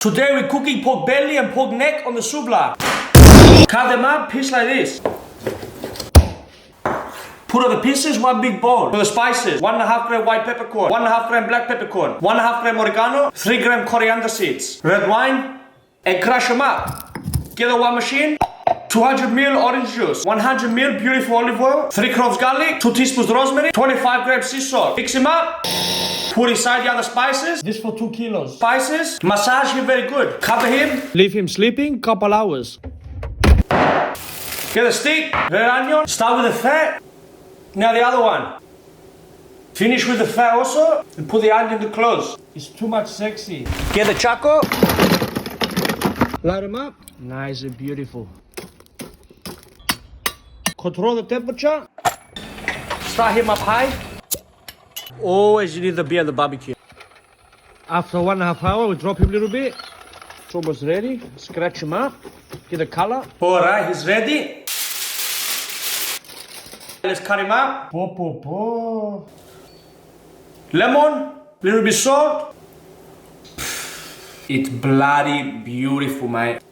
Today we're cooking pork belly and pork neck on the Souvla. Cut them up, piece like this. Put all the pieces, one big bowl. For the spices, 1.5 gram white peppercorn, 1.5 gram black peppercorn, 1.5 gram oregano, 3 gram coriander seeds, red wine, and crush them up. Get the one machine, 200 ml orange juice, 100 ml beautiful olive oil, 3 cloves garlic, 2 teaspoons rosemary, 25 grams sea salt. Mix them up. Put inside the other spices. This for 2 kilos. Spices. Massage him very good. Cover him. Leave him sleeping couple hours. Get the stick. Red onion. Start with the fat. Now the other one. Finish with the fat also. And put the onion to close. It's too much sexy. Get the charcoal. Light them up. Nice and beautiful. Control the temperature. Start him up high. Always you need the beer on the barbecue. After 1.5 hours, we drop him a little bit. It's almost ready. Scratch him up. Get the color. Alright, he's ready. Let's cut him up. Lemon, little bit salt. It's bloody beautiful, mate.